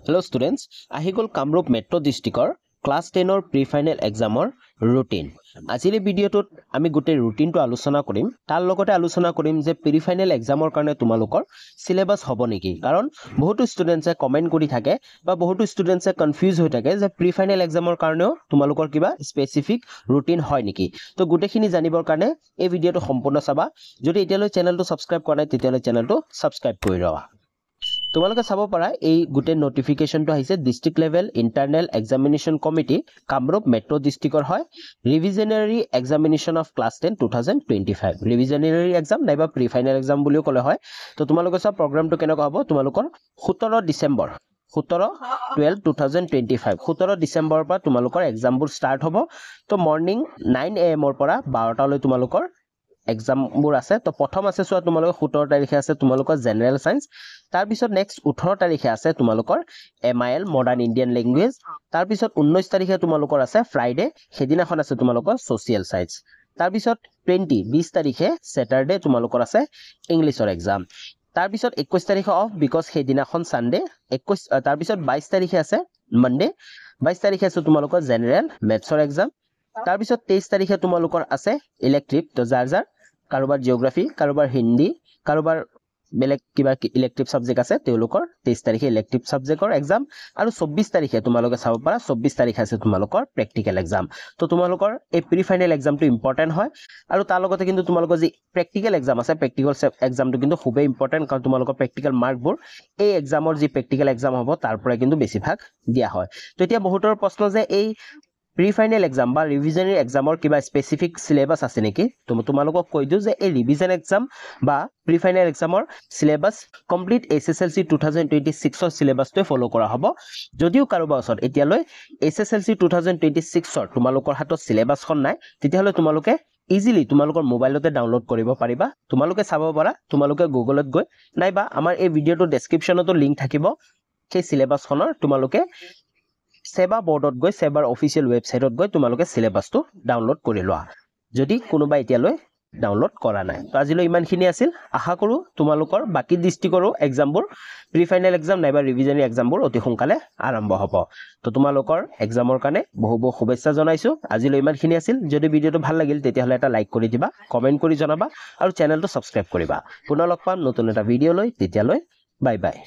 Hello students, আহি গল Kamrup metro ডিস্ট্ৰিক্টৰ class 10 ৰ pre final এক্সামৰ routine. আজিৰ ভিডিঅটোত আমি গোটেই ৰুটিনটো আলোচনা কৰিম। তাৰ লগতে আলোচনা কৰিম যে প্ৰি ফাইনেল এক্সামৰ কাৰণে তোমালোকৰ সিলেবাস হ'ব নেকি? কাৰণ বহুতো ষ্টুডেন্টছে কমেন্ট কৰি থাকে বা বহুতো ষ্টুডেন্টছে কনফিউজ হৈ থাকে যে প্ৰি ফাইনেল এক্সামৰ কাৰণেও তোমালোকৰ কিবা স্পেসিফিক ৰুটিন হয় নেকি? তো গোটেইখিনি জানিবৰ কাৰণে এই ভিডিঅটো সম্পূৰ্ণ চাবা। যদি এতিয়ালৈ চেনেলটো সাবস্ক্ৰাইব কৰা নাই তেতিয়ালৈ চেনেলটো সাবস্ক্ৰাইব কৰি ৰাখা। তোমালোকে চাব পাৰা এই গোটেই নোটিফিকেশনটো আহিছে district level internal examination committee Kamrup metro ডিস্ট্ৰিক্টৰ হয় revisionary examination of class 10 2025 revisionary exam নাইবা প্ৰি ফাইনেল এক্সাম বুলিও ক'লে হয়। তো তোমালোকে সব প্ৰগ্ৰামটো কেনেকুৱা হ'ব তোমালোকৰ 17 ডিসেম্বৰ 17 ডিসেম্বৰৰ পৰা তোমালোকৰ এক্সামবোৰ ষ্টাৰ্ট হ'ব। তো মৰ্নিং 9 AM ৰ পৰা 12 লৈ তোমালোকৰ এক্সামবোৰ আছে। তো প্ৰথম আছে সোৱা তোমালোকৰ 17 তাৰিখে আছে তোমালোকৰ জেনাৰেল সায়েন্স। তাৰ পিছত নেক্সট 18 তাৰিখে আছে তোমালোকৰ MIL মডাৰ্ন ইণ্ডিয়ান ল্যাঙ্গুৱেজ। তাৰ পিছত 19 তাৰিখে তোমালোকৰ আছে ফ্ৰাইডে, সেদিনাখন আছে তোমালোকৰ সোশ্যাল সায়েন্স। তাৰ পিছত 20 তাৰিখে স্যাটাৰডে তোমালোকৰ আছে ইংলিছৰ এক্সাম। তাৰ পিছত 21 তাৰিখে অফ বিকজ সেদিনাখন সানডে। 21 তাৰ পিছত 22 তাৰিখে আছে মনডে। 22 তাৰিখে আছে তোমালোকৰ জেনাৰেল মেথছৰ এক্সাম। তাৰ পিছত 23 তাৰিখে তোমালোকৰ আছে ইলেক্টিভ। তো যাৰ কাৰোবাৰ জিওগ্ৰাফি, কাৰোবাৰ হিন্দী, কাৰোবাৰ বেলেগ কিবা ইলেক্টিভ সাবজেক্ট আছে তেওঁলোকৰ 23 তাৰিখে ইলেক্টিভ সাবজেক্টৰ এক্সাম। আৰু 24 তাৰিখে তোমালোকে চাব পাৰা 24 তাৰিখে আছে তোমালোকৰ প্ৰেক্টিকেল এক্সাম। তো তোমালোকৰ এই প্ৰি ফাইনেল এক্সামটো ইম্পৰ্টেন্ট হয়। আৰু তাৰ লগতে কিন্তু তোমালোকৰ যি প্ৰেক্টিকেল এক্সাম আছে প্ৰেক্টিকেল এক্সামটো কিন্তু খুবেই ইম্পৰ্টেন্ট, কাৰণ তোমালোকৰ প্ৰেক্টিকেল মাৰ্কবোৰ এই এক্সামৰ যি প্ৰেক্টিকেল এক্সাম হ'ব তাৰ পৰা কিন্তু বেছিভাগ দিয়া হয়। তো এতিয়া বহুতৰ প্ৰশ্ন যে এই প্ৰি ফাইনেল এক্সাম বা ৰিভিজনাৰী এক্সামৰ কিবা স্পেসিফিক সিলেবাস আছে নেকি? তোমালোকক কৈ দিও যে এই ৰিভিজন এক্সাম বা প্ৰি ফাইনেল এক্সামৰ সিলেবাস কমপ্লিট SSLC 2026 ৰ সিলেবাসটো ফলো কৰা হ'ব। যদিও কাৰোবাৰ ওচৰত এতিয়ালৈ SSLC 2026 ৰ তোমালোকৰ হাতত সিলেবাসখন নাই তেতিয়াহলে তোমালোকে ইজিলি তোমালোকৰ মোবাইলতে ডাউনলোড কৰিব পাৰিবা। তোমালোকে চাব পাৰা, তোমালোকে গুগলত গৈ নাইবা আমাৰ এই ভিডিঅটো ডেসক্ৰিপচনতো লিংক থাকিব সেই সিলেবাসখনৰ। তোমালোকে সেবা বোৰ্ডত গৈ সেবাৰ অফিচিয়েল ৱেবসাইটত গৈ তোমালোকে সিলেবাসটো ডাউনলোড কৰি লোৱা যদি কোনোবা এতিয়ালৈ ডাউনলোড কৰা নাই। তো আজিলৈ ইমানখিনি আছিল। আশা কৰো তোমালোকৰ বাকি ডিস্ট্ৰিক্টৰো এক্সামবোৰ প্ৰি ফাইনেল এক্সাম নাইবা ৰিভিজনাৰী এক্সামবোৰ অতি সোনকালে আৰম্ভ হ'ব। তো তোমালোকৰ এক্সামৰ কাৰণে বহু শুভেচ্ছা জনাইছো। আজিলৈ ইমানখিনি আছিল। যদি ভিডিঅটো ভাল লাগিল তেতিয়াহলে এটা লাইক কৰি দিবা, কমেন্ট কৰি জনাবা আৰু চেনেলটো সাবস্ক্ৰাইব কৰিবা। পুনৰ লগ পাম নতুন এটা ভিডিঅ লৈ। তেতিয়ালৈ বাই বাই।